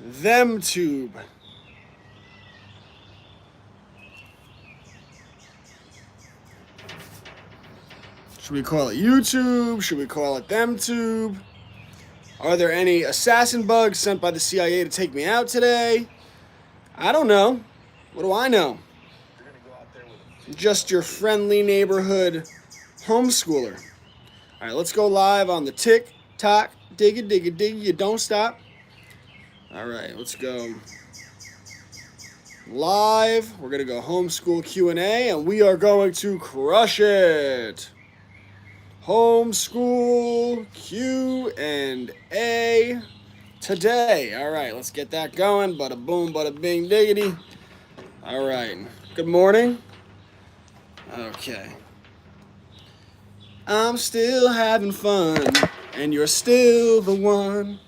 them tube. Should we call it YouTube? Should we call it them tube? Are there any assassin bugs sent by the CIA to take me out today? I don't know. What do I know? Just your friendly neighborhood homeschooler. All right, let's go live on the tick-tock, diggy, you don't stop. All right, let's go live. We're going to go homeschool Q&A, and we are going to crush it. Homeschool Q&A today. All right, let's get that going. Bada boom, bada bing, diggity. All right, good morning. Okay. I'm still having fun, and you're still the one.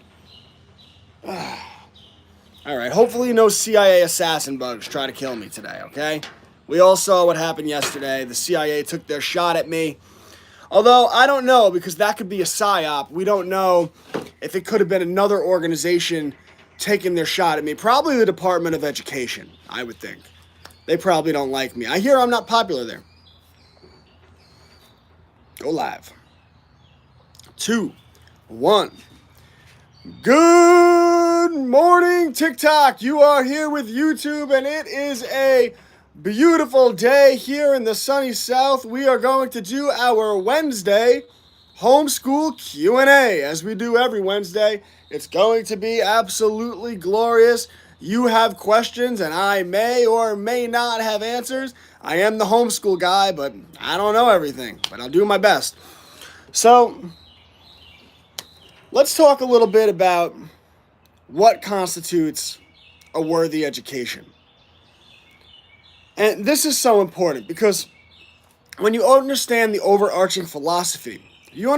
All right, hopefully no CIA assassin bugs try to kill me today, okay? We all saw what happened yesterday. The CIA took their shot at me. Although, I don't know, because that could be a psyop. We don't know if it could have been another organization taking their shot at me. Probably the Department of Education, I would think. They probably don't like me. I hear I'm not popular there. Go live. 2, 1. Good morning, TikTok. You are here with YouTube, and it is a beautiful day here in the sunny South. We are going to do our Wednesday homeschool Q&A, as we do every Wednesday. It's going to be absolutely glorious. You have questions, and I may or may not have answers. I am the homeschool guy, but I don't know everything, but I'll do my best. So, let's talk a little bit about what constitutes a worthy education. And this is so important because when you understand the overarching philosophy, you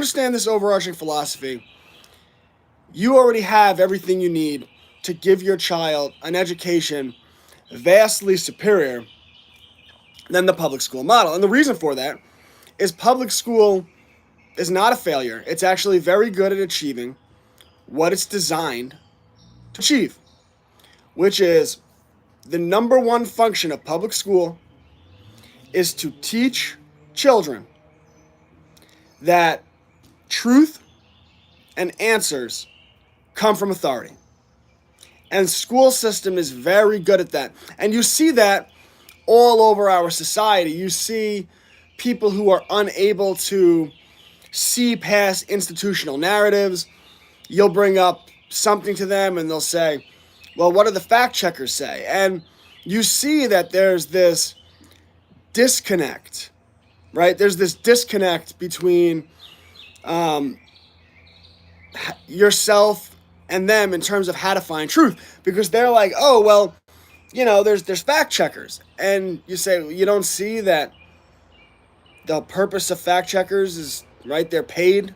already have everything you need to give your child an education vastly superior than the public school model. And the reason for that is public school is not a failure. It's actually very good at achieving what it's designed to achieve, which is the number one function of public school is to teach children that truth and answers come from authority. And school system is very good at that. And you see that all over our society. You see people who are unable to see past institutional narratives. You'll bring up something to them and they'll say, well, what do the fact checkers say? And you see that there's this disconnect, right? There's this disconnect between yourself and them in terms of how to find truth, because they're like, oh, well, you know, there's fact checkers. And you say, well, you don't see that the purpose of fact checkers is, right, they're paid,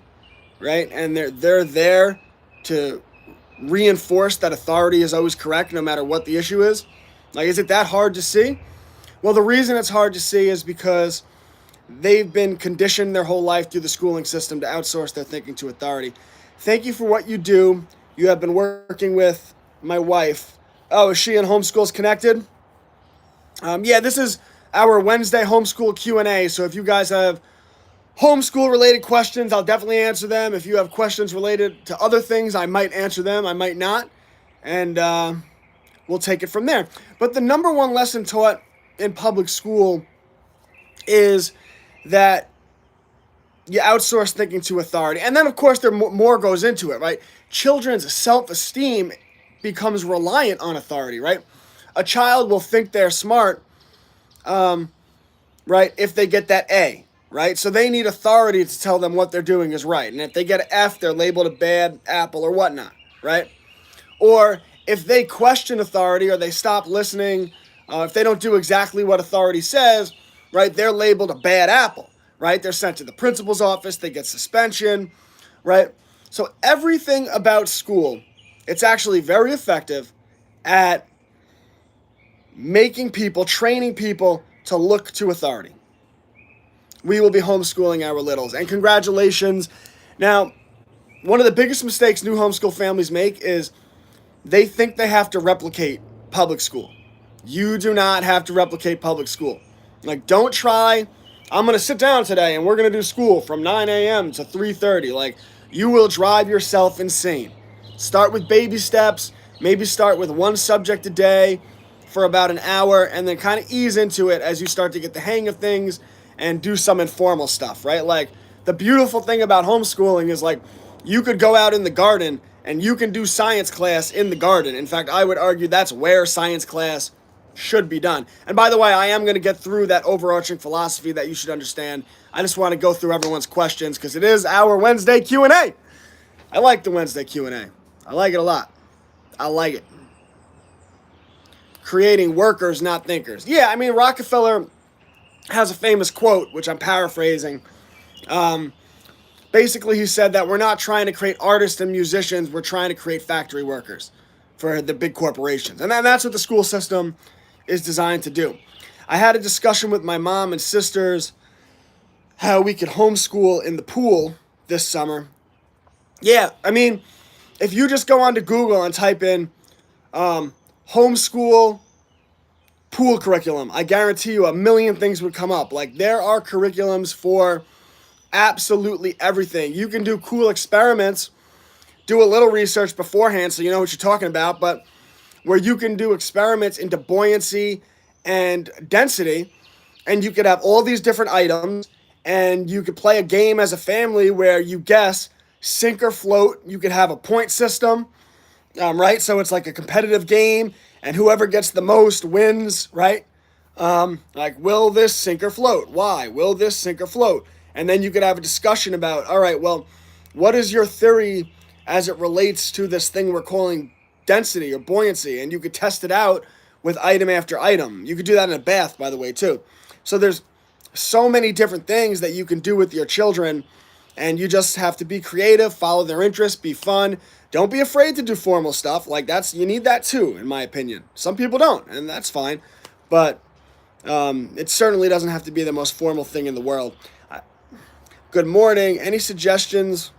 right? And they're there to reinforce that authority is always correct no matter what the issue is. Like, is it that hard to see? Well, the reason it's hard to see is because they've been conditioned their whole life through the schooling system to outsource their thinking to authority. Thank you for what you do. You have been working with my wife. Oh, is she in Homeschools Connected? Yeah, this is our Wednesday homeschool Q&A. So if you guys have homeschool related questions, I'll definitely answer them. If you have questions related to other things, I might answer them, I might not. And we'll take it from there. But the number one lesson taught in public school is that you outsource thinking to authority. And then, of course, there more goes into it, right? Children's self-esteem becomes reliant on authority, right? A child will think they're smart, right, if they get that A, right? So they need authority to tell them what they're doing is right. And if they get an F, they're labeled a bad apple or whatnot, right? Or if they question authority or they stop listening, if they don't do exactly what authority says, right, they're labeled a bad apple, right? They're sent to the principal's office, they get suspension, right? So everything about school, it's actually very effective at making people, training people to look to authority. We will be homeschooling our littles. And congratulations. Now, one of the biggest mistakes new homeschool families make is they think they have to replicate public school. You do not have to replicate public school. Like, don't try. I'm gonna sit down today and we're gonna do school from 9 a.m. to 3:30. Like, you will drive yourself insane. Start with baby steps. Maybe start with one subject a day for about an hour, and then kind of ease into it as you start to get the hang of things and do some informal stuff, right? Like, the beautiful thing about homeschooling is, like, you could go out in the garden and you can do science class in the garden. In fact, I would argue that's where science class should be done. And by the way, I am going to get through that overarching philosophy that you should understand. I just want to go through everyone's questions because it is our Wednesday Q&A. I like the Wednesday Q&A. I like it a lot. I like it. Creating workers, not thinkers. Yeah, I mean, Rockefeller has a famous quote, which I'm paraphrasing. Basically, he said that we're not trying to create artists and musicians, we're trying to create factory workers for the big corporations. And that's what the school system is designed to do. I had a discussion with my mom and sisters how we could homeschool in the pool this summer. Yeah, I mean, if you just go onto Google and type in homeschool pool curriculum, I guarantee you a million things would come up. Like, there are curriculums for absolutely everything. You can do cool experiments, do a little research beforehand so you know what you're talking about, but where you can do experiments into buoyancy and density, and you could have all these different items, and you could play a game as a family where you guess sink or float. You could have a point system, right? So it's like a competitive game, and whoever gets the most wins, right? Like, will this sink or float? Why? Will this sink or float? And then you could have a discussion about, all right, well, what is your theory as it relates to this thing we're calling density or buoyancy? And you could test it out with item after item. You could do that in a bath, by the way, too. So there's so many different things that you can do with your children, and you just have to be creative, follow their interests, be fun. Don't be afraid to do formal stuff. Like, you need that too, in my opinion. Some people don't, and that's fine. But it certainly doesn't have to be the most formal thing in the world. Good morning. Any suggestions?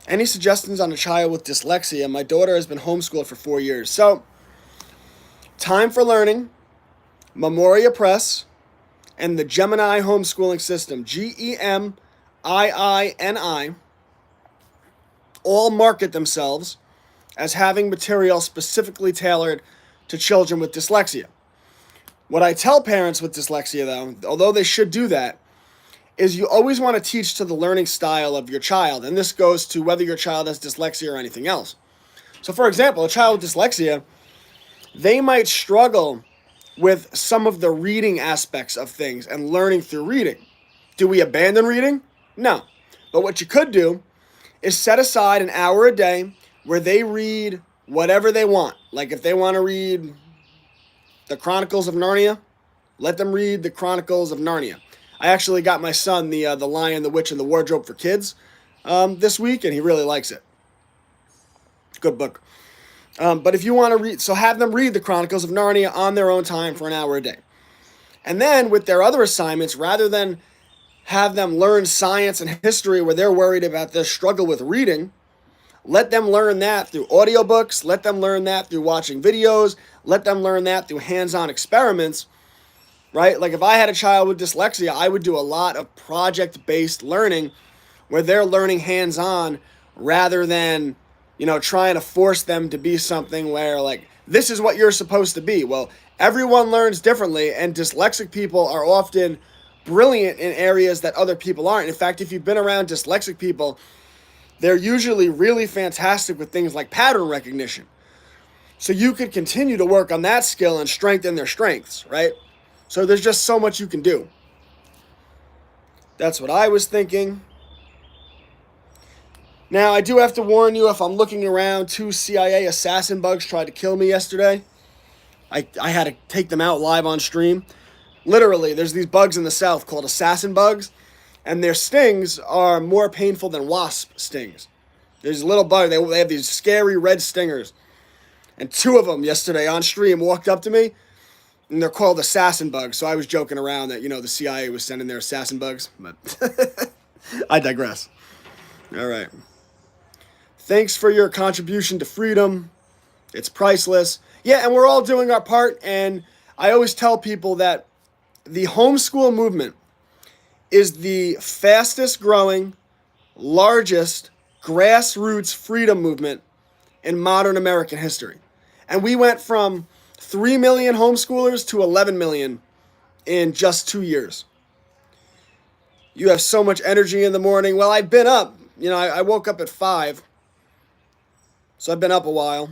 Any suggestions on a child with dyslexia? My daughter has been homeschooled for 4 years. So, Time for Learning, Memoria Press, and the Gemini homeschooling system, Gemini, all market themselves as having material specifically tailored to children with dyslexia. What I tell parents with dyslexia, though, although they should do that, is you always want to teach to the learning style of your child. And this goes to whether your child has dyslexia or anything else. So, for example, a child with dyslexia, they might struggle with some of the reading aspects of things and learning through reading. Do we abandon reading? No. But what you could do is set aside an hour a day where they read whatever they want. Like, if they want to read the Chronicles of Narnia, let them read the Chronicles of Narnia. I actually got my son the Lion, the Witch, and the Wardrobe for Kids this week, and he really likes it. Good book. But if you want to read, so have them read the Chronicles of Narnia on their own time for an hour a day. And then with their other assignments, rather than have them learn science and history where they're worried about their struggle with reading, let them learn that through audiobooks, let them learn that through watching videos, let them learn that through hands-on experiments, right? Like, if I had a child with dyslexia, I would do a lot of project-based learning where they're learning hands-on rather than, trying to force them to be something where, like, this is what you're supposed to be. Well, everyone learns differently, and dyslexic people are often brilliant in areas that other people aren't. In fact, if you've been around dyslexic people, they're usually really fantastic with things like pattern recognition. So you could continue to work on that skill and strengthen their strengths, right? So there's just so much you can do. That's what I was thinking. Now, I do have to warn you, if I'm looking around, 2 CIA assassin bugs tried to kill me yesterday. I had to take them out live on stream. Literally, there's these bugs in the south called assassin bugs, and their stings are more painful than wasp stings. There's a little bug, they have these scary red stingers. And 2 of them yesterday on stream walked up to me, and they're called assassin bugs. So I was joking around that, the CIA was sending their assassin bugs, but I digress. All right. Thanks for your contribution to freedom. It's priceless. Yeah, and we're all doing our part. And I always tell people that the homeschool movement is the fastest growing, largest grassroots freedom movement in modern American history. And we went from 3 million homeschoolers to 11 million in just 2 years. You have so much energy in the morning. Well, I've been up. I woke up at 5, so I've been up a while.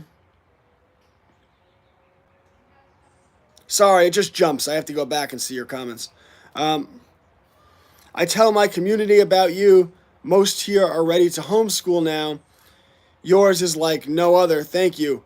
Sorry, it just jumps. I have to go back and see your comments. I tell my community about you. Most here are ready to homeschool now. Yours is like no other. Thank you.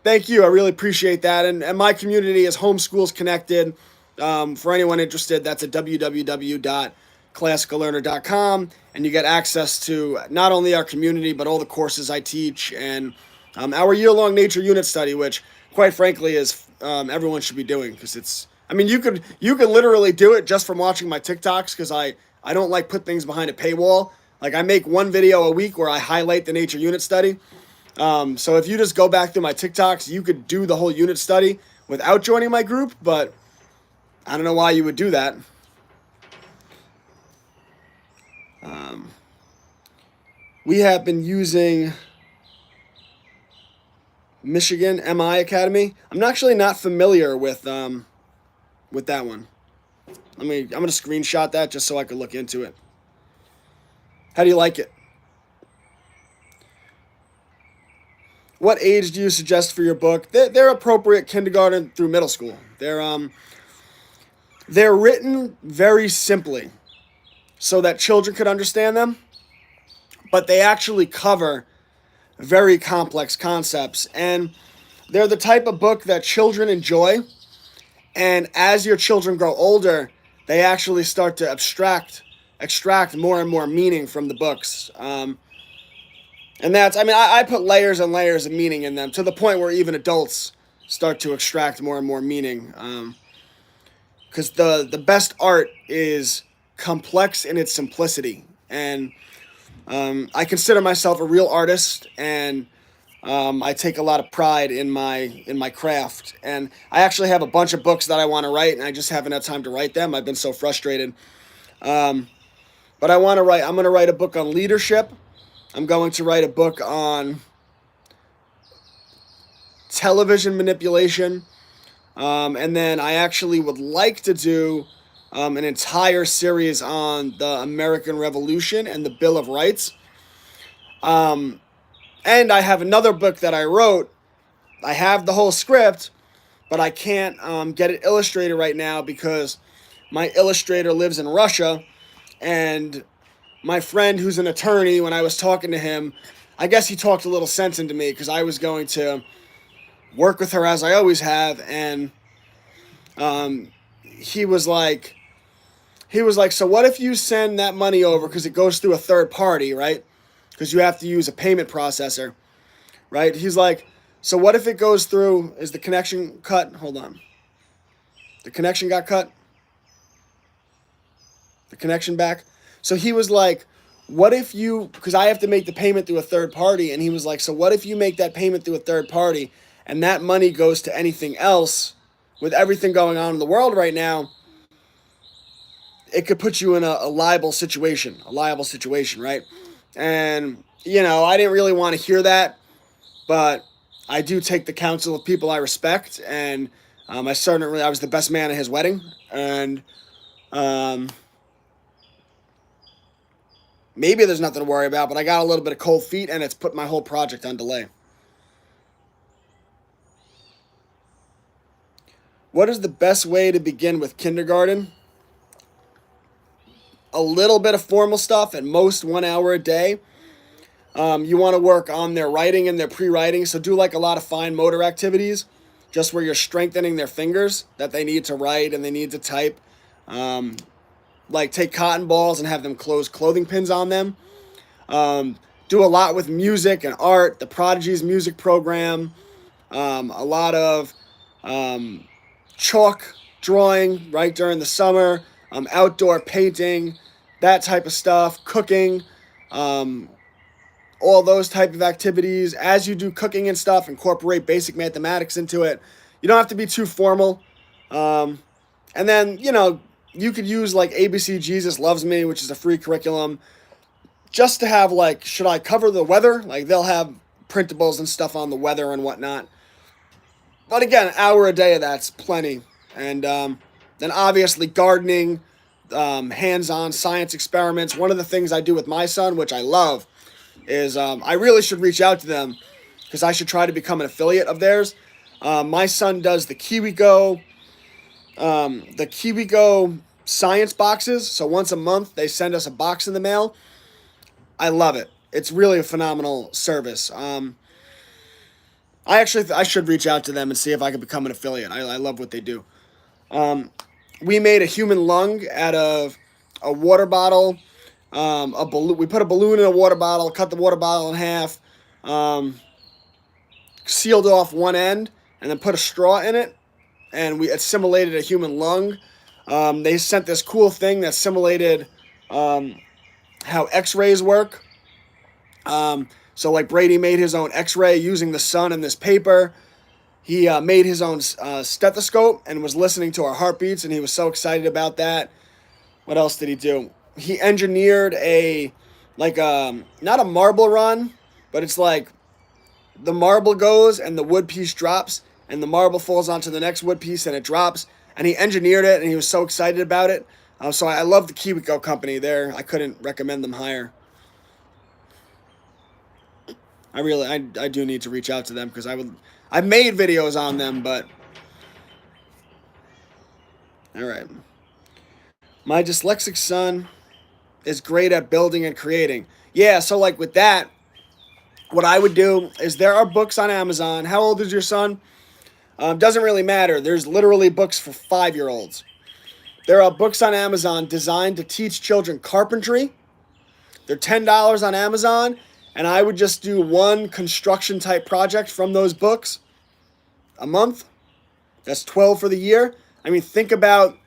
Thank you. I really appreciate that. And my community is Homeschools Connected. For anyone interested, that's at www.classicallearner.com. And you get access to not only our community, but all the courses I teach and our year-long nature unit study, which, quite frankly, is everyone should be doing because it's. I mean, you could literally do it just from watching my TikToks because I don't like put things behind a paywall. Like I make one video a week where I highlight the nature unit study. So if you just go back through my TikToks, you could do the whole unit study without joining my group, but I don't know why you would do that. We have been using Michigan MI Academy. I'm actually not familiar with that one. I'm going to screenshot that just so I could look into it. How do you like it? What age do you suggest for your book? They're appropriate kindergarten through middle school. They're written very simply so that children could understand them, but they actually cover very complex concepts. And they're the type of book that children enjoy. And as your children grow older, they actually start to extract more and more meaning from the books. And I put layers and layers of meaning in them to the point where even adults start to extract more and more meaning. Because the best art is complex in its simplicity. And I consider myself a real artist, and I take a lot of pride in my craft. And I actually have a bunch of books that I want to write, and I just haven't had time to write them. I've been so frustrated. But I'm going to write a book on leadership. I'm going to write a book on television manipulation. And then I actually would like to do an entire series on the American Revolution and the Bill of Rights. And I have another book that I wrote. I have the whole script, but I can't get it illustrated right now because my illustrator lives in Russia. And my friend who's an attorney, when I was talking to him, I guess he talked a little sense into me because I was going to work with her as I always have. And he was like, so what if you send that money over because it goes through a third party, right? Because you have to use a payment processor, right? He's like, so what if it goes through, is the connection cut? Hold on. The connection got cut? The connection back? So he was like, what if you, because I have to make the payment through a third party, and he was like, so what if you make that payment through a third party and that money goes to anything else with everything going on in the world right now? It could put you in a liable situation, right? And, I didn't really want to hear that, but I do take the counsel of people I respect, and I was the best man at his wedding, and maybe there's nothing to worry about, but I got a little bit of cold feet, and it's put my whole project on delay. What is the best way to begin with kindergarten? A little bit of formal stuff, at most 1 hour a day. You want to work on their writing and their pre-writing, so do like a lot of fine motor activities, just where you're strengthening their fingers that they need to write and they need to type. Like take cotton balls and have them close clothing pins on them. Do a lot with music and art, the Prodigy's music program, a lot of chalk drawing right during the summer, outdoor painting, that type of stuff, cooking. all those type of activities. As you do cooking and stuff, incorporate basic mathematics into it. You don't have to be too formal. Um, and then, you could use like ABC Jesus Loves Me, which is a free curriculum, just to have like, should I cover the weather? Like they'll have printables and stuff on the weather and whatnot. But again, an hour a day of that's plenty. And then obviously gardening, hands-on science experiments. One of the things I do with my son, which I love, is I really should reach out to them because I should try to become an affiliate of theirs. My son does the KiwiGo science boxes. So once a month, they send us a box in the mail. I love it. It's really a phenomenal service. I should reach out to them and see if I can become an affiliate. I love what they do. We made a human lung out of a water bottle. A balloon. We put a balloon in a water bottle, cut the water bottle in half, sealed off one end, and then put a straw in it, and it simulated a human lung. They sent this cool thing that simulated how X-rays work. So like Brady made his own X-ray using the sun and this paper. He made his own stethoscope and was listening to our heartbeats, and he was so excited about that. What else did he do? He engineered not a marble run, but it's like the marble goes and the wood piece drops, and the marble falls onto the next wood piece and it drops. And he engineered it, and he was so excited about it. So I love the KiwiGo company there. I couldn't recommend them higher. I do need to reach out to them because I made videos on them, but all right. My dyslexic son is great at building and creating. Yeah, so like with that, what I would do is there are books on Amazon. How old is your son? Doesn't really matter. There's literally books for 5-year-olds. There are books on Amazon designed to teach children carpentry. They're $10 on Amazon, and I would just do one construction type project from those books a month. That's 12 for the year. I mean, think about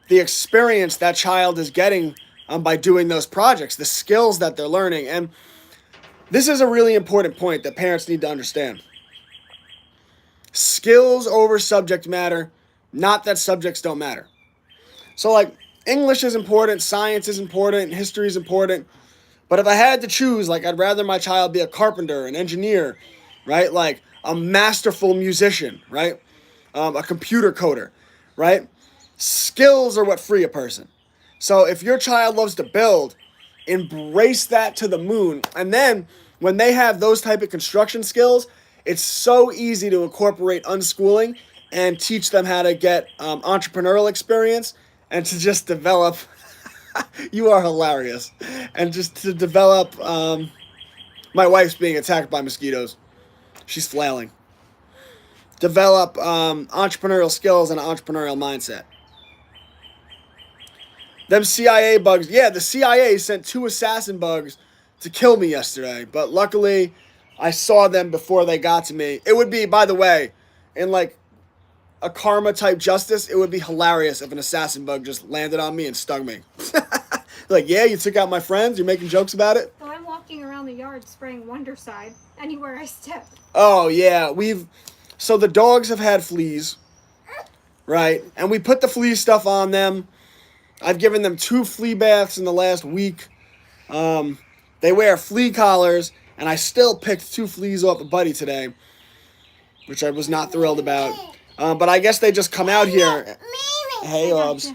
the experience that child is getting by doing those projects, the skills that they're learning. And this is a really important point that parents need to understand. Skills over subject matter, not that subjects don't matter. So like English is important, science is important, history is important. But if I had to choose, like I'd rather my child be a carpenter, an engineer, right? Like a masterful musician, right? A computer coder, right? Skills are what free a person. So if your child loves to build, embrace that to the moon. And then when they have those type of construction skills, it's so easy to incorporate unschooling and teach them how to get entrepreneurial experience and to just develop. You are hilarious. And just to develop. My wife's being attacked by mosquitoes. She's flailing. Develop entrepreneurial skills and an entrepreneurial mindset. Them CIA bugs. Yeah, the CIA sent 2 assassin bugs to kill me yesterday. But luckily, I saw them before they got to me. It would be, by the way, in like a karma type justice, it would be hilarious if an assassin bug just landed on me and stung me. Like, yeah, you took out my friends. You're making jokes about it. Well, I'm walking around the yard spraying Wondercide anywhere I step. Oh, yeah. So the dogs have had fleas, right? And we put the flea stuff on them. I've given them 2 flea baths in the last week. They wear flea collars, and I still picked 2 fleas off a buddy today, which I was not thrilled about. But I guess they just come out here. Hey, Obs.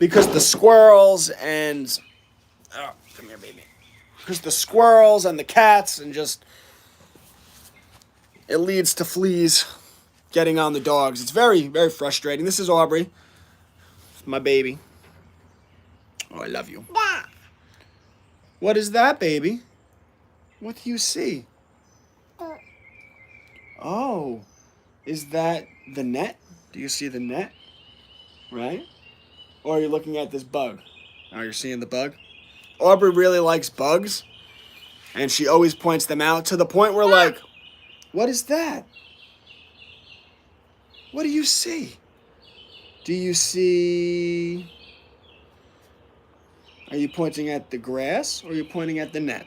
Because the squirrels and... Oh, come here, baby. Because the squirrels and the cats and just... It leads to fleas getting on the dogs. It's very, very frustrating. This is Aubrey. My baby. Oh, I love you. What is that, baby? What do you see? Oh, is that the net? Do you see the net? Right? Or are you looking at this bug? Oh, you're seeing the bug? Aubrey really likes bugs, and she always points them out to the point where, like, what is that? What do you see? Do you see... Are you pointing at the grass or are you pointing at the net?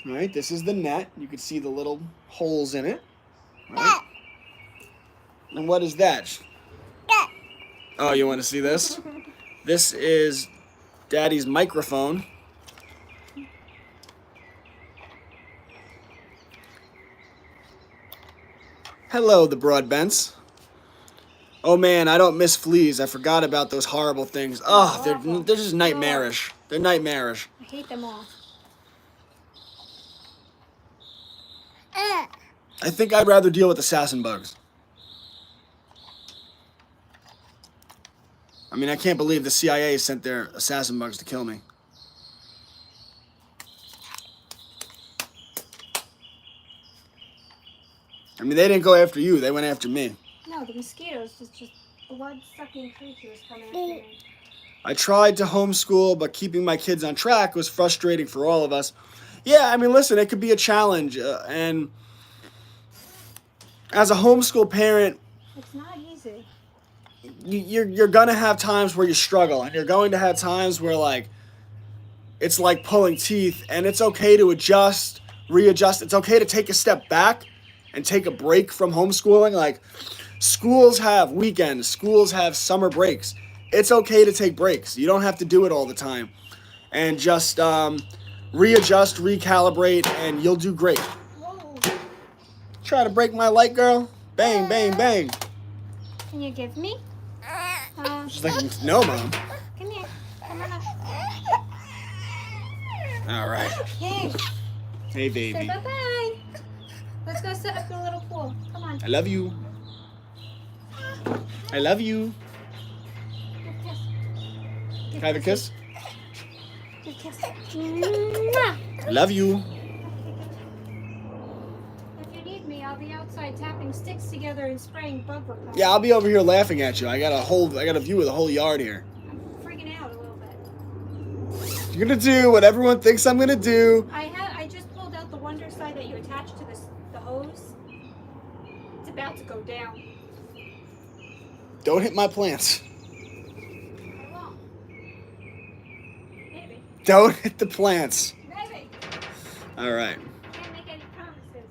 All right, this is the net. You can see the little holes in it. Right? And what is that? Oh, you want to see this? This is Daddy's microphone. Hello, the Broadbents. Oh man, I don't miss fleas. I forgot about those horrible things. Oh, they're just nightmarish. They're nightmarish. I hate them all. I think I'd rather deal with assassin bugs. I mean, I can't believe the CIA sent their assassin bugs to kill me. I mean, they didn't go after you. They went after me. No, the mosquitoes, just blood-sucking creatures coming after me. I tried to homeschool, but keeping my kids on track was frustrating for all of us. Yeah, I mean, listen, it could be a challenge. And as a homeschool parent, it's not easy. You're going to have times where you struggle. And you're going to have times where, like, it's like pulling teeth. And it's okay to adjust, readjust. It's okay to take a step back and take a break from homeschooling. Like, schools have weekends. Schools have summer breaks. It's okay to take breaks. You don't have to do it all the time. And just readjust, recalibrate, and you'll do great. Whoa. Try to break my light, girl? Bang, bang, bang. Can you give me? She's like, no, Mom. Come here. Come on up. All right. Hey. Hey, baby. Say bye-bye. Let's go sit up in a little pool. Come on. I love you. I love you. Give a kiss. Can I have a kiss? Give a kiss. Mwah. I love you. If you need me, I'll be outside tapping sticks together and spraying bug repellent. Yeah, I'll be over here laughing at you. I got a view of the whole yard here. I'm freaking out a little bit. You're gonna do what everyone thinks I'm gonna do. I just pulled out the wonder side that you attached to the hose. It's about to go down. Don't hit my plants. I won't. Maybe. Don't hit the plants. Maybe. All right. Can't make any promises.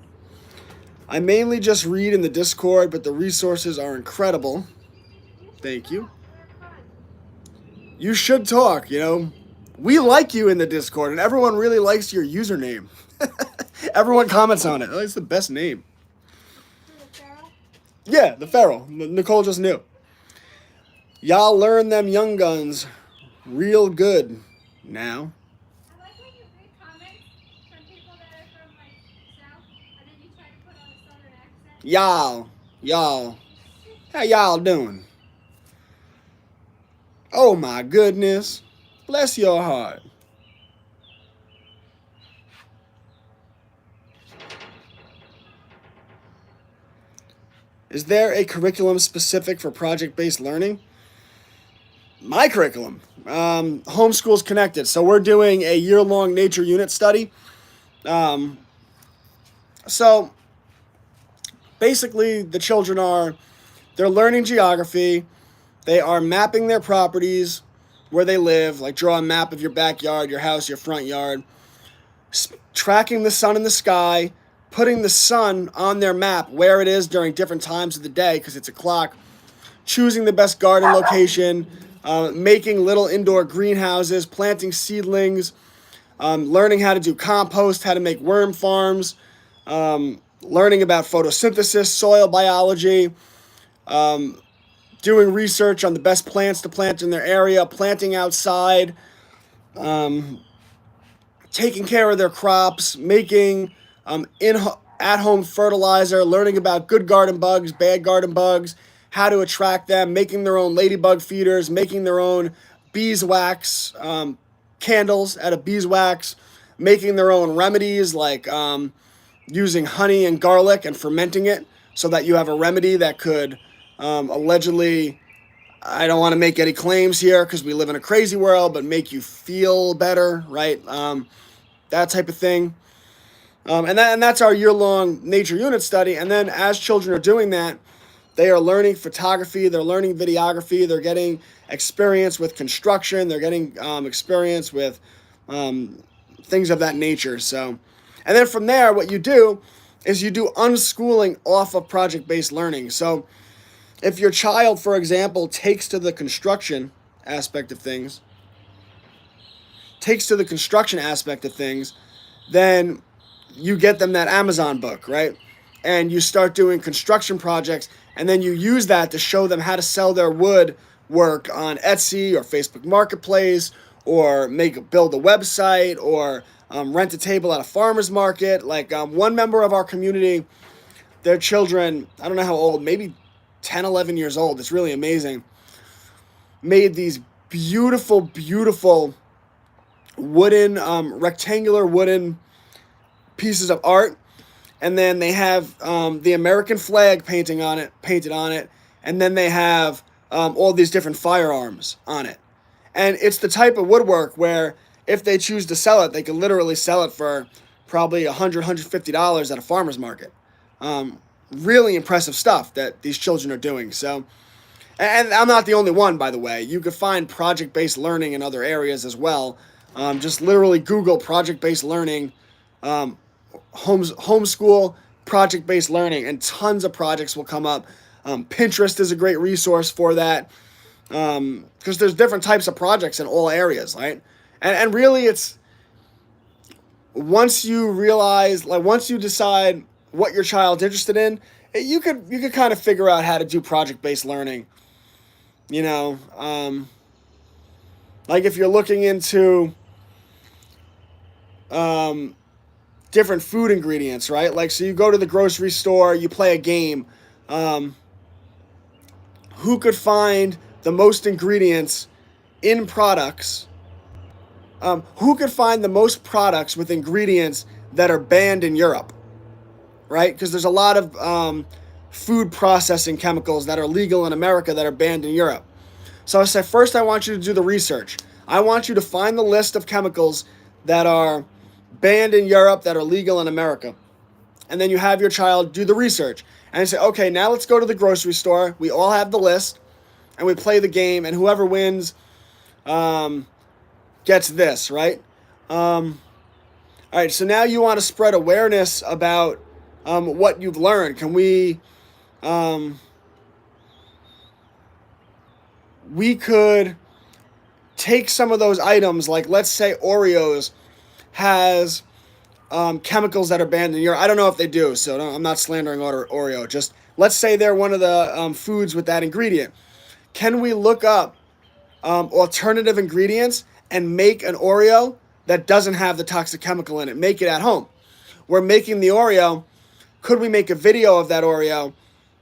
I mainly just read in the Discord, but the resources are incredible. Thank you. We're fun. You should talk, you know. We like you in the Discord, and everyone really likes your username. Everyone comments on it. Oh, it's the best name. For the feral? Yeah, the Feral. Nicole just knew. Y'all learn them young guns real good now. I like when you read comments from people that are from like South, and then you try to put on a Southern accent. Y'all. How y'all doing? Oh my goodness. Bless your heart. Is there a curriculum specific for project-based learning? My curriculum, Homeschool's Connected. So we're doing a year-long nature unit study. So basically the children they're learning geography. They are mapping their properties, where they live, like draw a map of your backyard, your house, your front yard, tracking the sun in the sky, putting the sun on their map where it is during different times of the day because it's a clock, choosing the best garden location, making little indoor greenhouses, planting seedlings, learning how to do compost, how to make worm farms, learning about photosynthesis, soil biology, doing research on the best plants to plant in their area, planting outside, taking care of their crops, making at-home fertilizer, learning about good garden bugs, bad garden bugs, how to attract them, making their own ladybug feeders, making their own beeswax candles out of beeswax, making their own remedies like using honey and garlic and fermenting it so that you have a remedy that could allegedly, I don't want to make any claims here because we live in a crazy world, but make you feel better, right? That type of thing. And that's our year-long nature unit study. And then as children are doing that, they are learning photography, they're learning videography, they're getting experience with construction, they're getting experience with things of that nature. So And then from there, what you do is you do unschooling off of project-based learning. So if your child, for example, aspect of things, takes to the construction aspect of things, then you get them that Amazon book, right? And you start doing construction projects, and then you use that to show them how to sell their wood work on Etsy or Facebook Marketplace, or build a website, or rent a table at a farmer's market. Like one member of our community, their children, I don't know how old, maybe 10, 11 years old. It's really amazing. Made these beautiful, beautiful wooden, rectangular wooden pieces of art, and then they have the American flag painted on it, and then they have all these different firearms on it. And it's the type of woodwork where if they choose to sell it, they can literally sell it for probably $150 at a farmer's market. Really impressive stuff that these children are doing. So, and I'm not the only one, by the way. You could find project-based learning in other areas as well. Just literally Google project-based learning, homeschool project-based learning, and tons of projects will come up. Pinterest is a great resource for that, because there's different types of projects in all areas, right? And really, it's once you decide what your child's interested in, you could kind of figure out how to do project-based learning. You know, like if you're looking into different food ingredients, right? Like, so you go to the grocery store, you play a game. Who could find the most ingredients in products? Who could find the most products with ingredients that are banned in Europe, right? Because there's a lot of food processing chemicals that are legal in America that are banned in Europe. So I said, first I want you to do the research. I want you to find the list of chemicals that are banned in Europe that are legal in America. And then you have your child do the research. And you say, okay, now let's go to the grocery store. We all have the list, and we play the game, and whoever wins gets this, right? All right, so now you want to spread awareness about what you've learned. Can we could take some of those items, like let's say Oreos has chemicals that are banned in Europe. I don't know if they do, so I'm not slandering Oreo. Just let's say they're one of the foods with that ingredient. Can we look up alternative ingredients and make an Oreo that doesn't have the toxic chemical in it? Make it at home. We're making the Oreo. Could we make a video of that Oreo,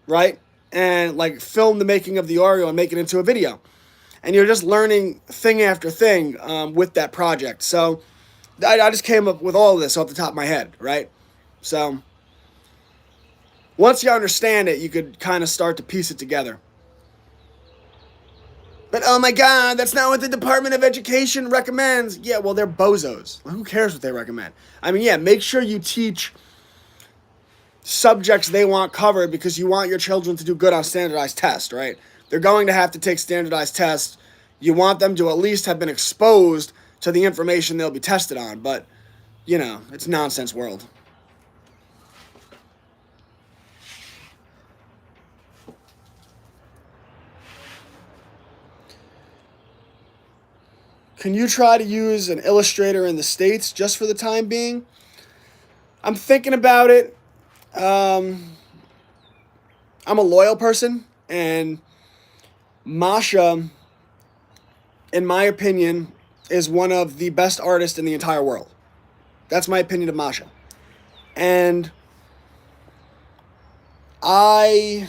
right? And like film the making of the Oreo and make it into a video. And you're just learning thing after thing with that project. So I just came up with all of this off the top of my head, right? So once you understand it, you could kind of start to piece it together. But oh my God, that's not what the Department of Education recommends. Yeah, well, they're bozos. Who cares what they recommend? I mean, yeah, make sure you teach subjects they want covered, because you want your children to do good on standardized tests, right? They're going to have to take standardized tests. You want them to at least have been exposed to the information they'll be tested on. But, you know, it's a nonsense world. Can you try to use an Illustrator in the States just for the time being? I'm thinking about it. I'm a loyal person, and Masha, in my opinion, is one of the best artists in the entire world. That's my opinion of Masha. And I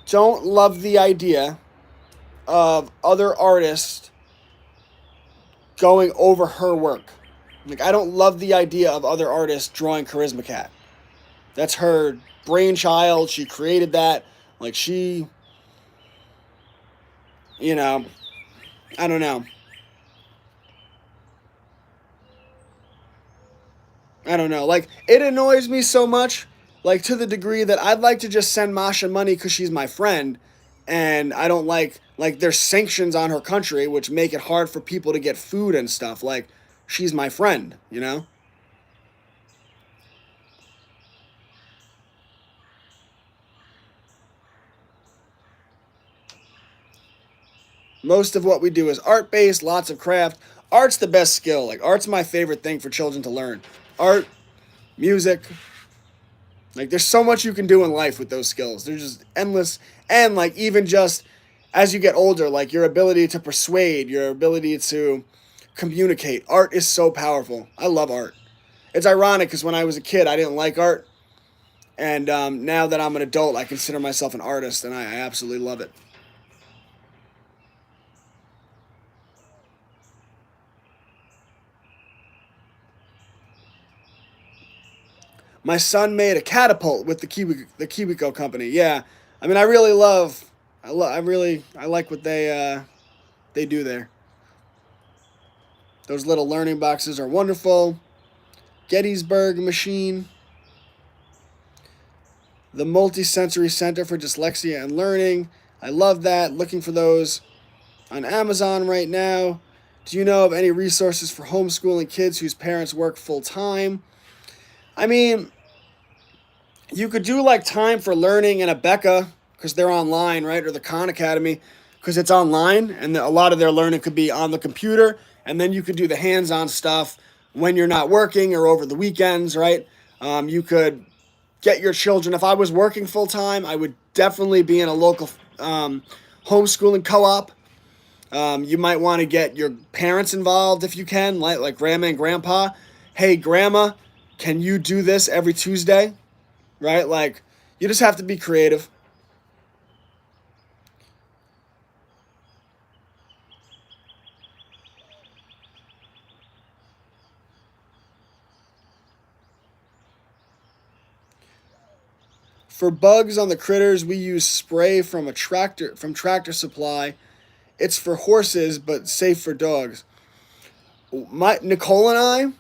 don't love the idea of other artists going over her work. Like, I don't love the idea of other artists drawing Charisma Cat. That's her brainchild. She created that. Like, she, you know, I don't know. I don't know. Like, it annoys me so much, like, to the degree that I'd like to just send Masha money because she's my friend, and I don't like, there's sanctions on her country which make it hard for people to get food and stuff. Like, she's my friend, you know? Most of what we do is art based, lots of craft. Art's the best skill. Like, art's my favorite thing for children to learn. Art, music. Like, there's so much you can do in life with those skills. They're just endless. And, like, even just as you get older, like, your ability to persuade, your ability to communicate. Art is so powerful. I love art. It's ironic because when I was a kid, I didn't like art. And now that I'm an adult, I consider myself an artist, and I absolutely love it. My son made a catapult with the Kiwico company. Yeah, I mean, I like what they do there. Those little learning boxes are wonderful. Gettysburg machine, the Multisensory Center for Dyslexia and Learning. I love that. Looking for those on Amazon right now. Do you know of any resources for homeschooling kids whose parents work full time? I mean, you could do like Time for Learning and Abeka because they're online, right? Or the Khan Academy because it's online and a lot of their learning could be on the computer. And then you could do the hands on stuff when you're not working or over the weekends, right? You could get your children. If I was working full time, I would definitely be in a local homeschooling co op. You might want to get your parents involved if you can, like grandma and grandpa. Hey, grandma, can you do this every Tuesday? Right? Like, you just have to be creative. For bugs on the critters, we use spray from Tractor Supply. It's for horses, but safe for dogs. My Nicole and I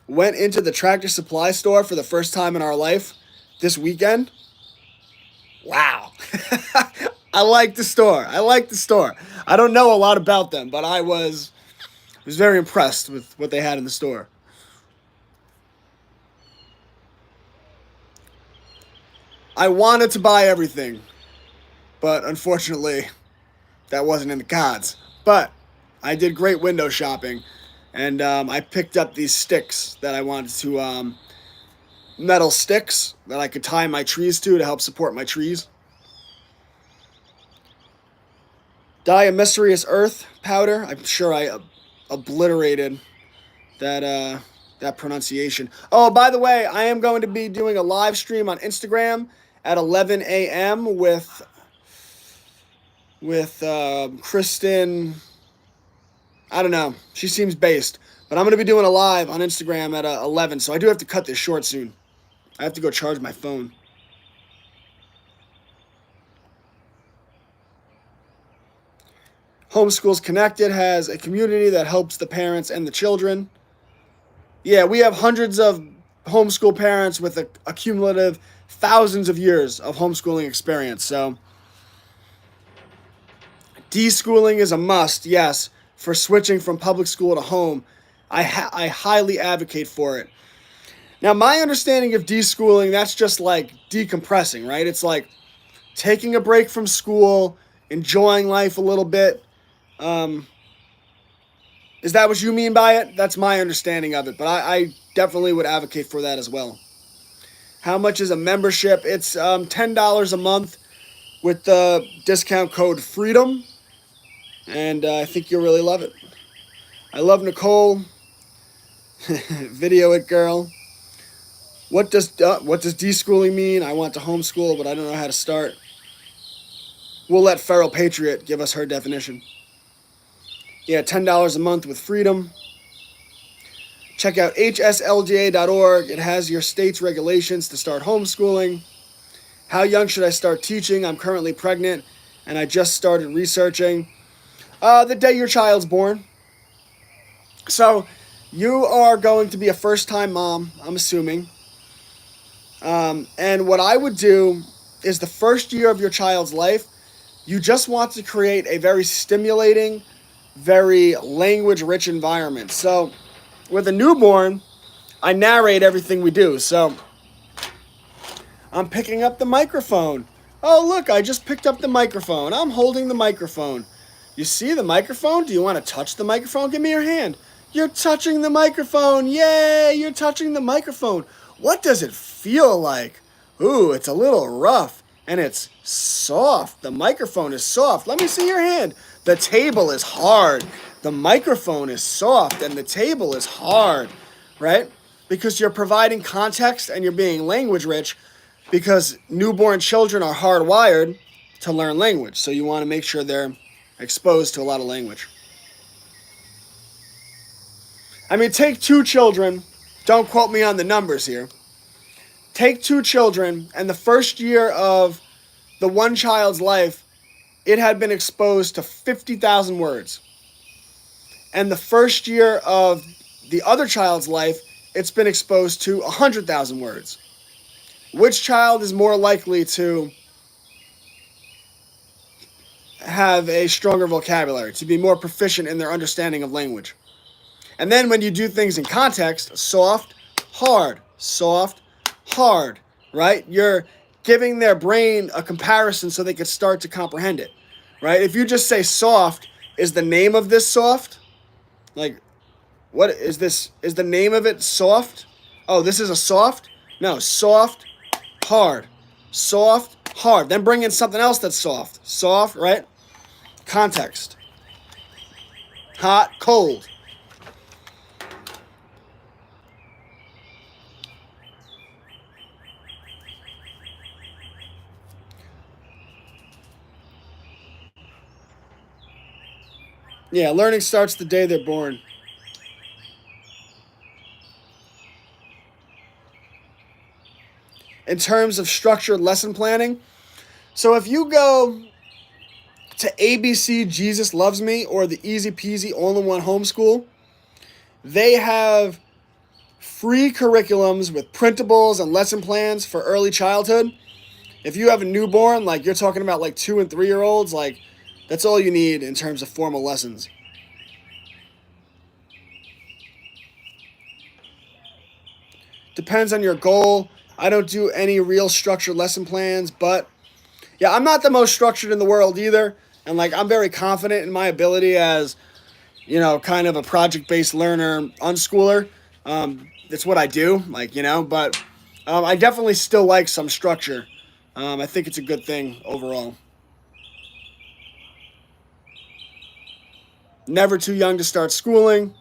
went into the Tractor Supply store for the first time in our life this weekend. Wow. I like the store. I like the store. I don't know a lot about them, but I was very impressed with what they had in the store. I wanted to buy everything, but unfortunately, that wasn't in the cards. But I did great window shopping, and I picked up these sticks that I wanted to metal sticks that I could tie my trees to help support my trees. Diamysterious earth powder. I'm sure I obliterated that pronunciation. Oh, by the way, I am going to be doing a live stream on Instagram at 11 a.m. with Kristen. I don't know. She seems based, but I'm going to be doing a live on Instagram at 11. So I do have to cut this short soon. I have to go charge my phone. Homeschools Connected has a community that helps the parents and the children. Yeah, we have hundreds of homeschool parents with a cumulative thousands of years of homeschooling experience. So deschooling is a must, yes, for switching from public school to home. I highly advocate for it. Now, my understanding of deschooling, that's just like decompressing, right? It's like taking a break from school, enjoying life a little bit. Is that what you mean by it? That's my understanding of it, but I definitely would advocate for that as well. How much is a membership? It's $10 a month with the discount code FREEDOM, and I think you'll really love it. I love Nicole. Video it, girl. What does deschooling mean? I want to homeschool, but I don't know how to start. We'll let Feral Patriot give us her definition. Yeah, $10 a month with freedom. Check out hslda.org. It has your state's regulations to start homeschooling. How young should I start teaching? I'm currently pregnant, and I just started researching. The day your child's born. So, you are going to be a first-time mom, I'm assuming. And what I would do is the first year of your child's life, you just want to create a very stimulating, very language-rich environment. So, with a newborn, I narrate everything we do. So, I'm picking up the microphone. Oh, look, I just picked up the microphone. I'm holding the microphone. You see the microphone? Do you want to touch the microphone? Give me your hand. You're touching the microphone. Yay, you're touching the microphone. What does it feel like? Ooh, it's a little rough and it's soft. The microphone is soft. Let me see your hand. The table is hard. The microphone is soft and the table is hard, right? Because you're providing context and you're being language rich because newborn children are hardwired to learn language. So you want to make sure they're exposed to a lot of language. I mean, take two children. Don't quote me on the numbers here. Take two children, and the first year of the one child's life, it had been exposed to 50,000 words. And the first year of the other child's life, it's been exposed to 100,000 words. Which child is more likely to have a stronger vocabulary, to be more proficient in their understanding of language? And then when you do things in context, soft, hard, right? You're giving their brain a comparison so they can start to comprehend it, right? If you just say soft, is the name of this soft? Like, what is this? Is the name of it soft? Oh, this is a soft? No, soft, hard. Soft, hard. Then bring in something else that's soft. Soft, right? Context. Hot, cold. Yeah, learning starts the day they're born. In terms of structured lesson planning, so if you go to ABC Jesus Loves Me or the Easy Peasy All-in-One Homeschool, they have free curriculums with printables and lesson plans for early childhood. If you have a newborn, like you're talking about like 2 and 3 year olds, like that's all you need in terms of formal lessons. Depends on your goal. I don't do any real structured lesson plans, but yeah, I'm not the most structured in the world either. And like I'm very confident in my ability as, kind of a project-based learner, unschooler. It's what I do, but I definitely still like some structure. I think it's a good thing overall. Never too young to start schooling.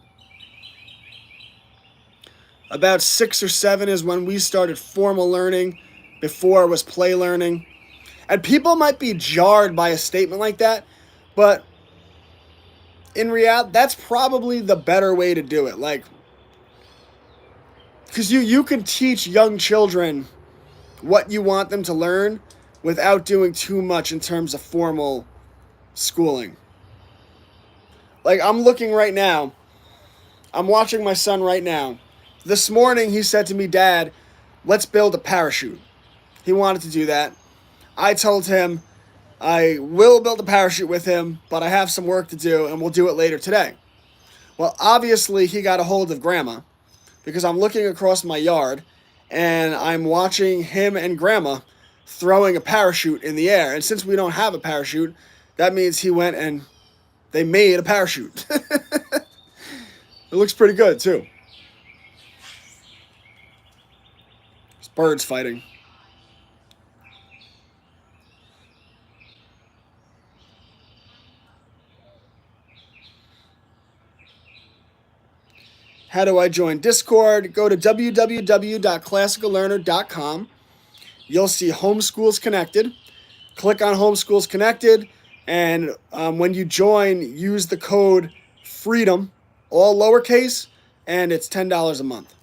About 6 or 7 is when we started formal learning. Before it was play learning. And people might be jarred by a statement like that, but in reality, that's probably the better way to do it. Like, because you can teach young children what you want them to learn without doing too much in terms of formal schooling. Like, I'm looking right now. I'm watching my son right now. This morning, he said to me, Dad, let's build a parachute. He wanted to do that. I told him I will build a parachute with him, but I have some work to do, and we'll do it later today. Well, obviously, he got a hold of Grandma, because I'm looking across my yard, and I'm watching him and Grandma throwing a parachute in the air. And since we don't have a parachute, that means he went and they made a parachute. It looks pretty good, too. There's birds fighting. How do I join Discord? Go to www.classicallearner.com. You'll see Homeschools Connected. Click on Homeschools Connected, and when you join, use the code FREEDOM, all lowercase, and it's $10 a month.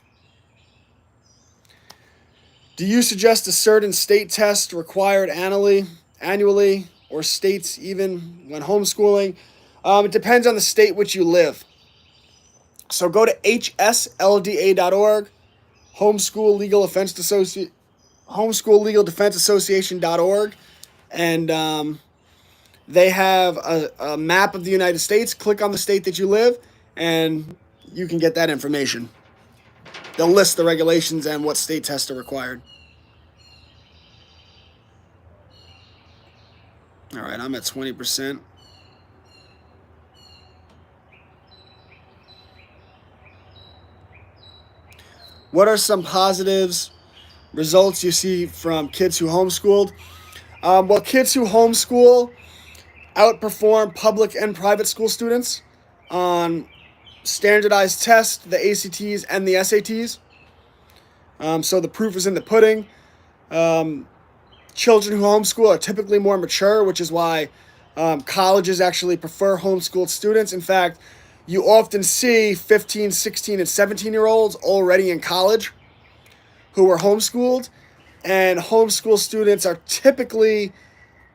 Do you suggest a certain state test required annually, or states even when homeschooling? It depends on the state which you live. So go to hslda.org, Homeschool Legal Defense Association.org, and they have a map of the United States. Click on the state that you live, and you can get that information. They'll list the regulations and what state tests are required. All right, I'm at 20%. What are some positives, results you see from kids who homeschooled? Well, kids who homeschool outperform public and private school students on standardized tests, the ACTs and the SATs. So the proof is in the pudding. Um, Children who homeschool are typically more mature, which is why colleges actually prefer homeschooled students. In fact, you often see 15, 16, and 17-year-olds already in college who are homeschooled. And homeschool students are typically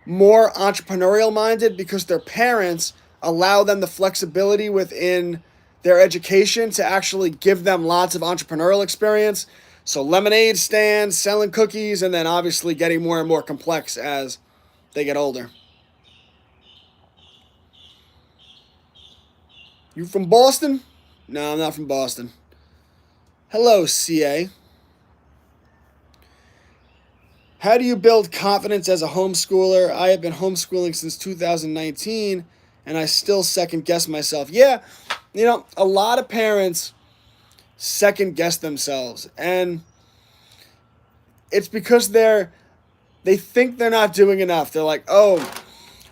more entrepreneurial minded because their parents allow them the flexibility within their education to actually give them lots of entrepreneurial experience. So lemonade stands, selling cookies, and then obviously getting more and more complex as they get older. You from Boston? No, I'm not from Boston. Hello, CA. How do you build confidence as a homeschooler? I have been homeschooling since 2019 and I still second guess myself. Yeah, a lot of parents second guess themselves, and it's because they think they're not doing enough. They're like, "Oh,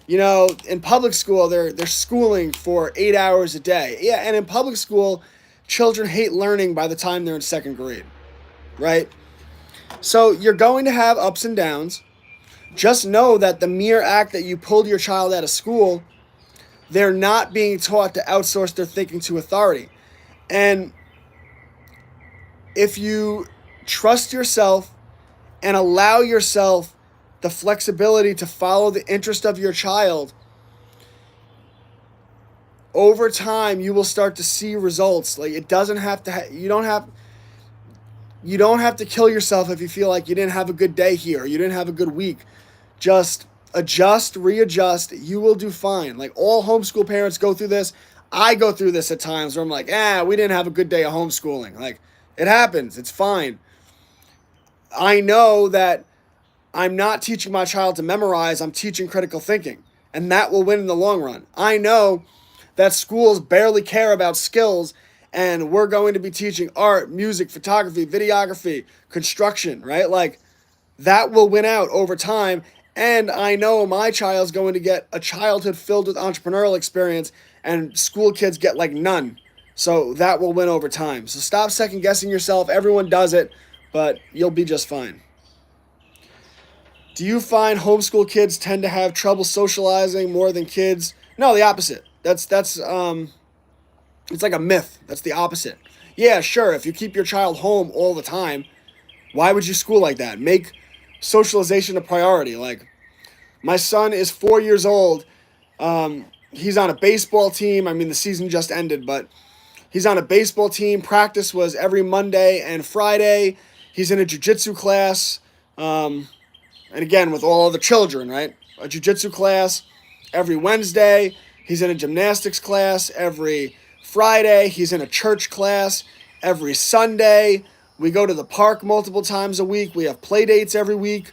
in public school they're schooling for 8 hours a day." Yeah, and in public school, children hate learning by the time they're in second grade, right? So you're going to have ups and downs. Just know that the mere act that you pulled your child out of school, they're not being taught to outsource their thinking to authority. And if you trust yourself and allow yourself the flexibility to follow the interest of your child, over time you will start to see results. Like, it doesn't have to you don't have to kill yourself if you feel like you didn't have a good day here or you didn't have a good week. Just adjust, readjust. You will do fine. Like, all homeschool parents go through this. I go through this at times where I'm like, we didn't have a good day of homeschooling. Like, it happens. It's fine. I know that I'm not teaching my child to memorize. I'm teaching critical thinking. And that will win in the long run. I know that schools barely care about skills, and we're going to be teaching art, music, photography, videography, construction, right? Like, that will win out over time. And I know my child's going to get a childhood filled with entrepreneurial experience, and school kids get like none. So that will win over time. So stop second guessing yourself. Everyone does it, but you'll be just fine. Do you find homeschool kids tend to have trouble socializing more than kids? No, the opposite. That's it's like a myth. That's the opposite. Yeah, sure, if you keep your child home all the time, why would you school like that? Make socialization a priority. Like, my son is 4 years old. He's on a baseball team. I mean, the season just ended, but he's on a baseball team. Practice was every Monday and Friday. He's in a jiu-jitsu class. And again, with all the children, right? A jiu-jitsu class every Wednesday. He's in a gymnastics class every Friday. He's in a church class every Sunday. We go to the park multiple times a week. We have play dates every week.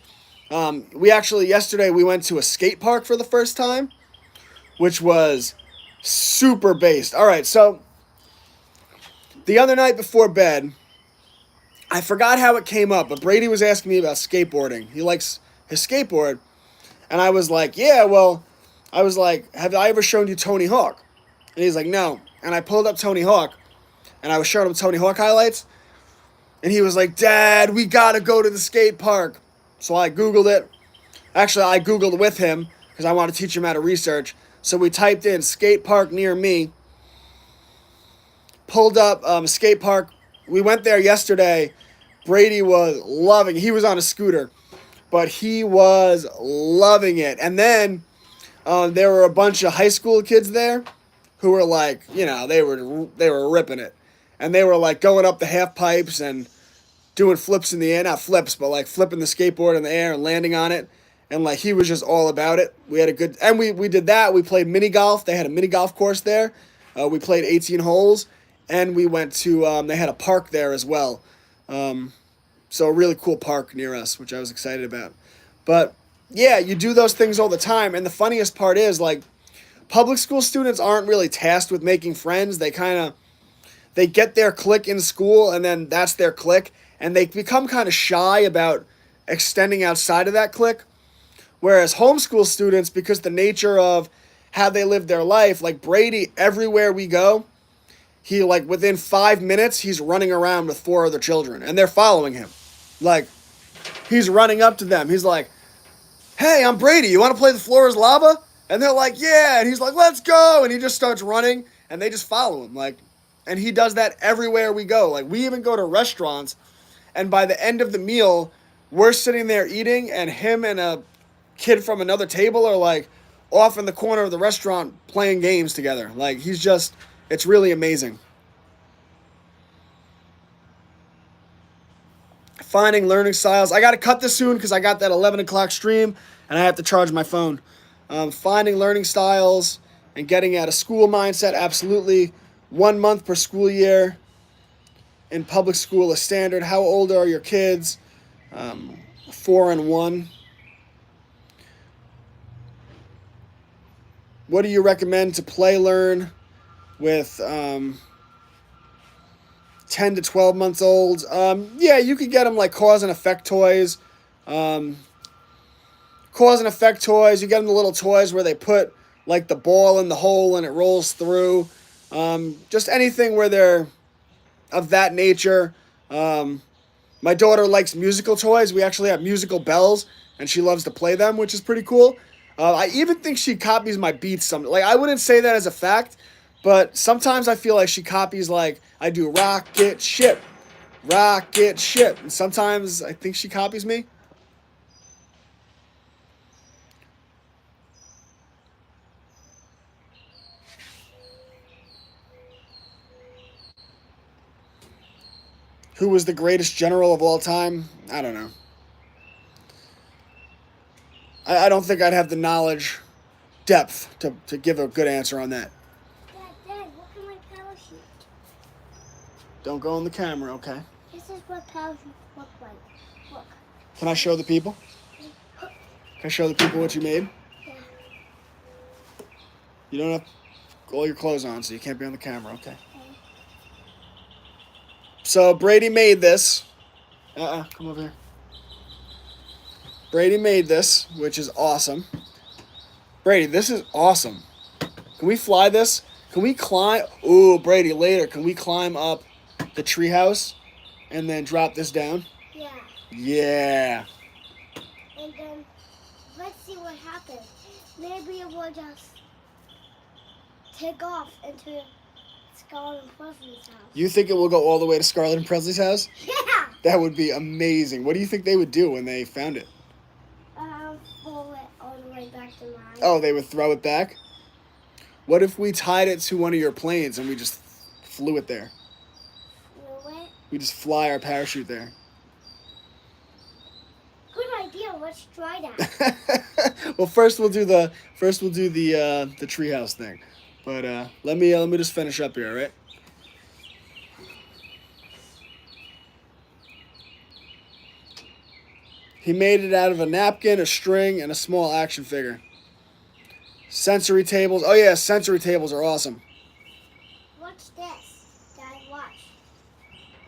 Yesterday we went to a skate park for the first time, which was super based. All right, so the other night before bed, I forgot how it came up, but Brady was asking me about skateboarding. He likes his skateboard. And I was like, have I ever shown you Tony Hawk? And he's like, no. And I pulled up Tony Hawk, and I was showing him Tony Hawk highlights. And he was like, Dad, we gotta go to the skate park. So I Googled it. Actually, I Googled with him because I want to teach him how to research. So we typed in skate park near me. Pulled up skate park. We went there yesterday. Brady was loving it. He was on a scooter, but he was loving it. And then there were a bunch of high school kids there who were like, they were ripping it. And they were like going up the half pipes and doing flips in the air. Not flips, but like flipping the skateboard in the air and landing on it. And like, he was just all about it. We had a good, and we did that. We played mini golf. They had a mini golf course there. We played 18 holes, and we went to, they had a park there as well. So a really cool park near us, which I was excited about. But yeah, you do those things all the time. And the funniest part is, like, public school students aren't really tasked with making friends. they get their clique in school and then that's their clique, and they become kind of shy about extending outside of that clique. Whereas homeschool students, because the nature of how they live their life, like Brady, everywhere we go, he like within 5 minutes he's running around with four other children and they're following him. Like he's running up to them. He's like, "Hey, I'm Brady. You want to play the floor is lava?" And they're like, "Yeah." And he's like, "Let's go." And he just starts running and they just follow him. Like, and he does that everywhere we go. Like, we even go to restaurants and by the end of the meal, we're sitting there eating and him and a kid from another table are like off in the corner of the restaurant playing games together. Like, he's just, it's really amazing. Finding learning styles. I got to cut this soon because I got that 11 o'clock stream and I have to charge my phone. Finding learning styles and getting out of school mindset. Absolutely. 1 month per school year in public school is standard. How old are your kids? 4 and 1. What do you recommend to play learn with 10 to 12 months old? Yeah, you could get them like cause and effect toys. Cause and effect toys. You get them the little toys where they put like the ball in the hole and it rolls through. Just anything where they're of that nature. My daughter likes musical toys. We actually have musical bells, and she loves to play them, which is pretty cool. I even think she copies my beats. Like, I wouldn't say that as a fact, but sometimes I feel like she copies, like, I do rocket ship, and sometimes I think she copies me. Who was the greatest general of all time? I don't know. I don't think I'd have the knowledge depth to give a good answer on that. Dad, look at my parachute. Don't go on the camera, okay? This is what parachutes look like. Look. Can I show the people? Can I show the people what you made? Yeah. You don't have all your clothes on, so you can't be on the camera, okay? So Brady made this. Come over here. Brady made this, which is awesome. Brady, this is awesome. Can we fly this? Can we climb? Ooh, Brady, later, can we climb up the treehouse and then drop this down? Yeah. Yeah. And then let's see what happens. Maybe it will just take off into Scarlet and Presley's house. You think it will go all the way to Scarlett and Presley's house? Yeah. That would be amazing. What do you think they would do when they found it? Pull it all the way back to mine. Oh, they would throw it back? What if we tied it to one of your planes and we just flew it there? Flew it? We just fly our parachute there. Good idea. Let's try that. Well, first we'll do the treehouse thing, but let me just finish up here, all right? He made it out of a napkin, a string, and a small action figure. Sensory tables. Oh yeah, sensory tables are awesome. Watch this. Dad, watch.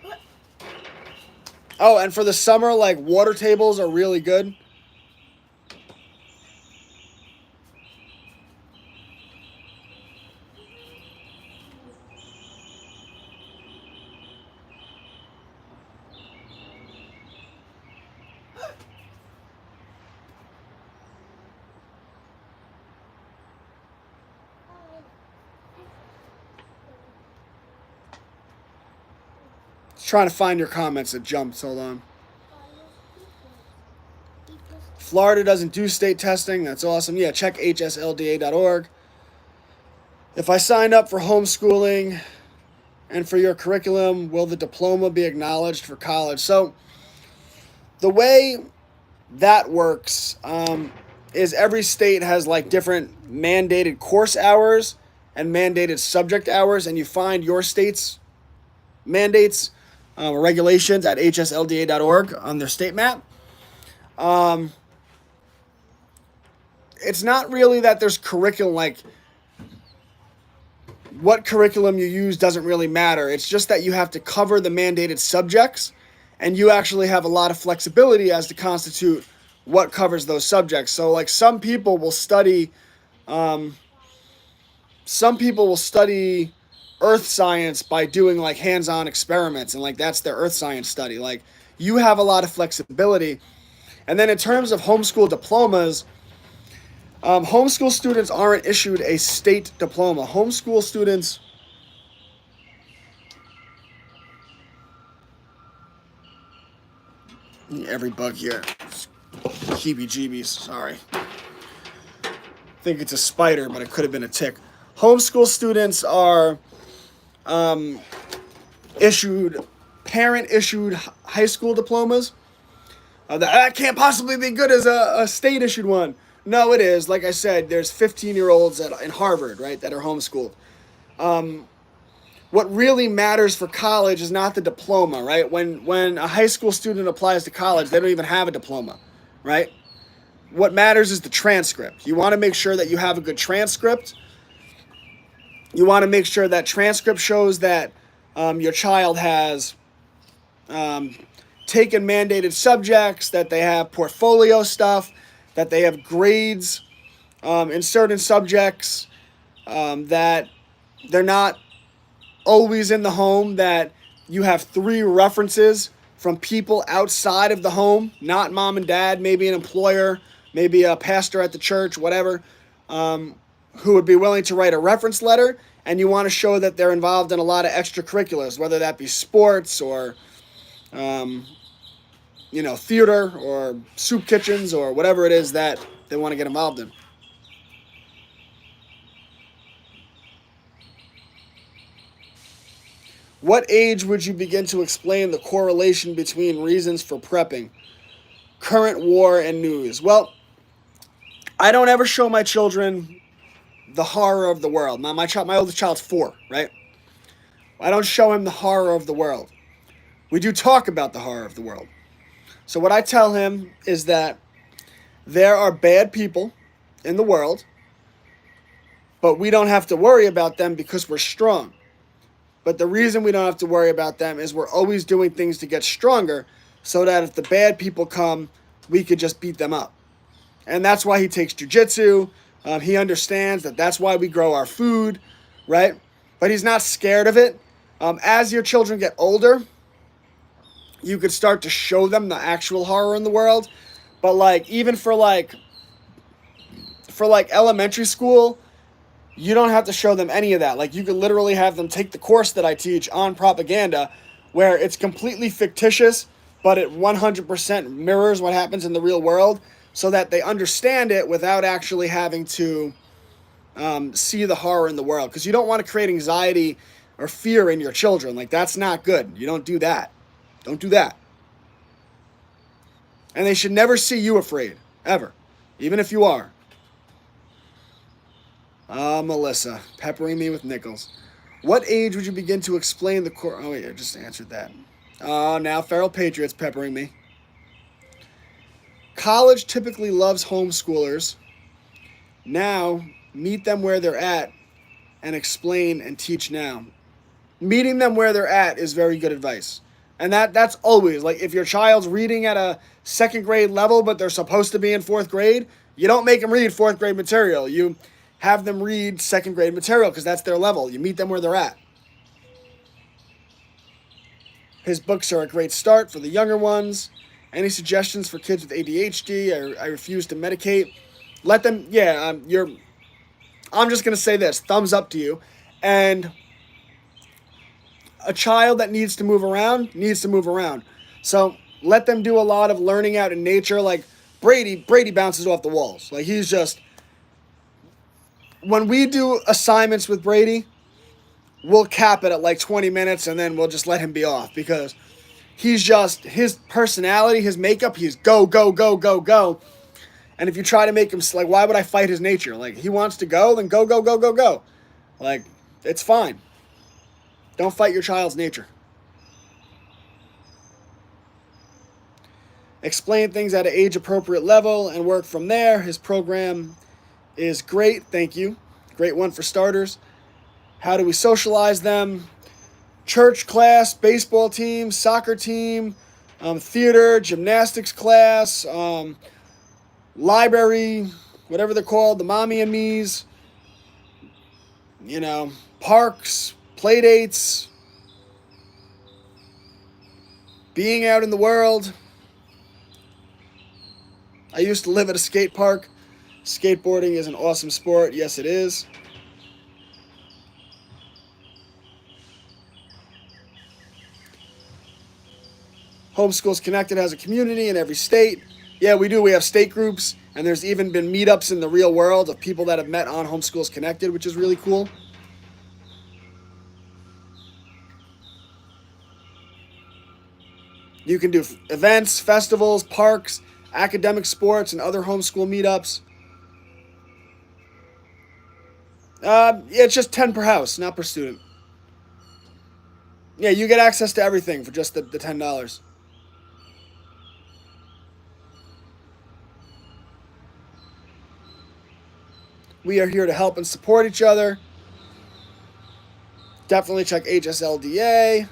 Look. Oh, and for the summer, like water tables are really good. Trying to find your comments that jumped. Hold on. Florida doesn't do state testing. That's awesome. Yeah, check hslda.org. If I sign up for homeschooling and for your curriculum, will the diploma be acknowledged for college? So the way that works is every state has like different mandated course hours and mandated subject hours, and you find your state's mandates regulations at hslda.org on their state map. It's not really that there's curriculum, like what curriculum you use doesn't really matter. It's just that you have to cover the mandated subjects, and you actually have a lot of flexibility as to constitute what covers those subjects. So like some people will study earth science by doing like hands-on experiments, and like that's their earth science study. Like you have a lot of flexibility. And then in terms of homeschool diplomas, homeschool students aren't issued a state diploma. Homeschool students, every bug here, heebie-jeebies, sorry. I think it's a spider, but it could have been a tick. Homeschool students are issued, parent-issued high school diplomas. That can't possibly be good as a state-issued one. No, it is. Like I said, there's 15-year-olds in Harvard, right, that are homeschooled. What really matters for college is not the diploma, right? When a high school student applies to college, they don't even have a diploma, right? What matters is the transcript. You want to make sure that you have a good transcript. You want to make sure that transcript shows that your child has taken mandated subjects, that they have portfolio stuff, that they have grades in certain subjects, that they're not always in the home, that you have 3 references from people outside of the home, not mom and dad, maybe an employer, maybe a pastor at the church, whatever, who would be willing to write a reference letter. And you want to show that they're involved in a lot of extracurriculars, whether that be sports or theater or soup kitchens or whatever it is that they want to get involved in. What age would you begin to explain the correlation between reasons for prepping, current war, and news? Well, I don't ever show my children the horror of the world. My oldest child's 4, right? I don't show him the horror of the world. We do talk about the horror of the world. So what I tell him is that there are bad people in the world, but we don't have to worry about them because we're strong. But the reason we don't have to worry about them is we're always doing things to get stronger so that if the bad people come, we could just beat them up. And that's why he takes jiu-jitsu. He understands that that's why we grow our food, right? But he's not scared of it. As your children get older, you could start to show them the actual horror in the world. But like even for elementary school, you don't have to show them any of that. Like you could literally have them take the course that I teach on propaganda, where it's completely fictitious, but it 100% mirrors what happens in the real world, so that they understand it without actually having to see the horror in the world. Because you don't want to create anxiety or fear in your children. Like that's not good. You don't do that. Don't do that. And they should never see you afraid, ever, even if you are. Melissa, peppering me with nickels. What age would you begin to explain the core? Oh, wait, I just answered that. Now Feral Patriot's peppering me. College typically loves homeschoolers. Now, meet them where they're at and explain and teach now. Meeting them where they're at is very good advice. And that's always, like, if your child's reading at a 2nd grade level, but they're supposed to be in 4th grade, you don't make them read 4th grade material. You have them read 2nd grade material because that's their level. You meet them where they're at. His books are a great start for the younger ones. Any suggestions for kids with ADHD? I refuse to medicate. Let them, I'm just going to say this, thumbs up to you. And a child that needs to move around needs to move around. So let them do a lot of learning out in nature. Like Brady bounces off the walls. Like he's just, when we do assignments with Brady, we'll cap it at like 20 minutes and then we'll just let him be off because he's just, his personality, his makeup, he's go, go, go, go, go. And if you try to make him, like, why would I fight his nature? Like, he wants to go, then go, go, go, go, go. Like, it's fine. Don't fight your child's nature. Explain things at an age-appropriate level and work from there. His program is great. Thank you. Great one for starters. How do we socialize them? Church class, baseball team, soccer team, theater, gymnastics class, library, whatever they're called, the mommy and me's, parks, play dates, being out in the world. I used to live at a skate park. Skateboarding is an awesome sport. Yes, it is. Homeschools Connected has a community in every state. Yeah, we do. We have state groups, and there's even been meetups in the real world of people that have met on Homeschools Connected, which is really cool. You can do events, festivals, parks, academic sports, and other homeschool meetups. Yeah, it's just 10 per house, not per student. Yeah, you get access to everything for just the $10. We are here to help and support each other. Definitely check HSLDA.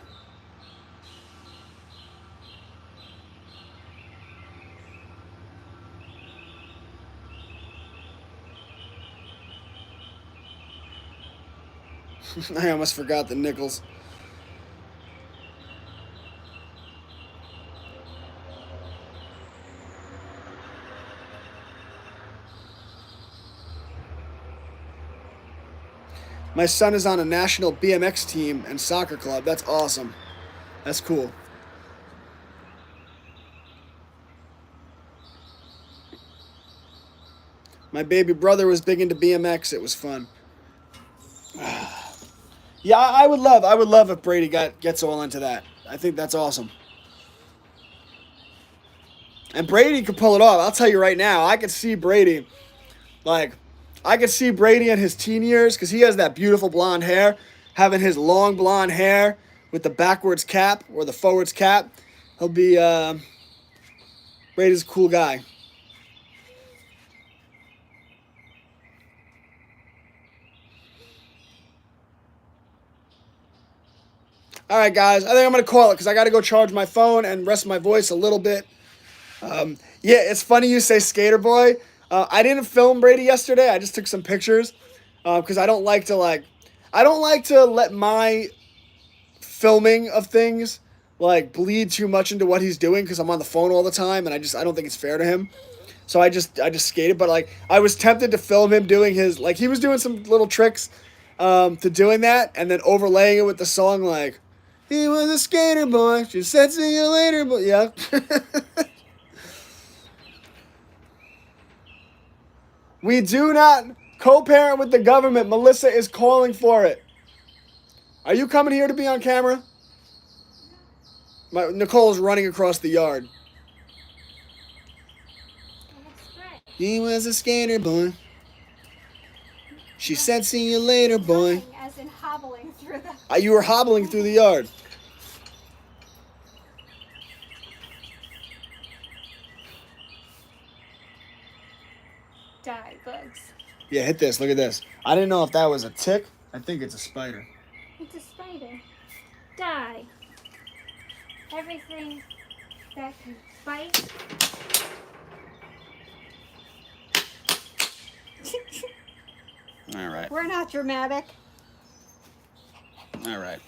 I almost forgot the nickels. My son is on a national BMX team and soccer club. That's awesome. That's cool. My baby brother was big into BMX. It was fun. Yeah, I would love if Brady gets all into that. I think that's awesome. And Brady could pull it off. I'll tell you right now, I could see Brady, like, I could see Brady in his teen years, because he has that beautiful blonde hair, having his long blonde hair with the backwards cap or the forwards cap. He'll be, Brady's a cool guy. All right, guys, I think I'm going to call it because I got to go charge my phone and rest my voice a little bit. Yeah, it's funny you say skater boy. I didn't film Brady yesterday. I just took some pictures because I don't like to I don't like to let my filming of things like bleed too much into what he's doing because I'm on the phone all the time and I don't think it's fair to him. So I just skated, but like I was tempted to film him doing his he was doing some little tricks to doing that and then overlaying it with the song like he was a skater boy. She said see you later, but yeah. We do not co-parent with the government. Melissa is calling for it. Are you coming here to be on camera? Nicole's running across the yard. He was a skater boy. She said, see you later, boy. As in hobbling through the... You were hobbling through the yard. Die, bugs. Yeah, hit this. Look at this. I didn't know if that was a tick. I think it's a spider. It's a spider. Die. Everything that can bite. All right. We're not dramatic. All right.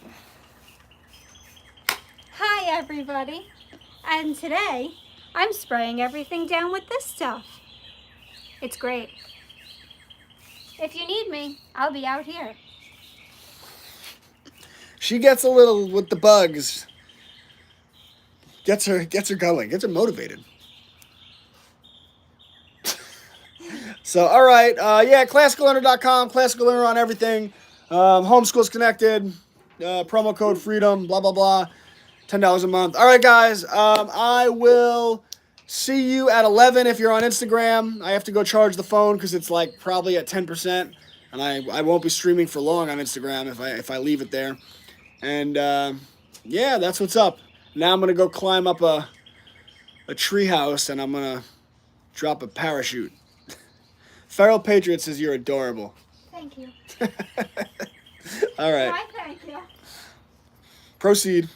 Hi, everybody. And today, I'm spraying everything down with this stuff. It's great. If you need me, I'll be out here. She gets a little with the bugs. Gets her going. Gets her motivated. So, all right. Yeah, classicallearner.com. Classical Learner on everything. Homeschools Connected. Promo code FREEDOM. Blah, blah, blah. $10 a month. All right, guys. I will see you at 11 if you're on Instagram. I have to go charge the phone because it's like probably at 10%. And I won't be streaming for long on Instagram if I leave it there. And, yeah, that's what's up. Now I'm going to go climb up a tree house and I'm going to drop a parachute. Feral Patriot says you're adorable. Thank you. All right. Why, thank you. Proceed.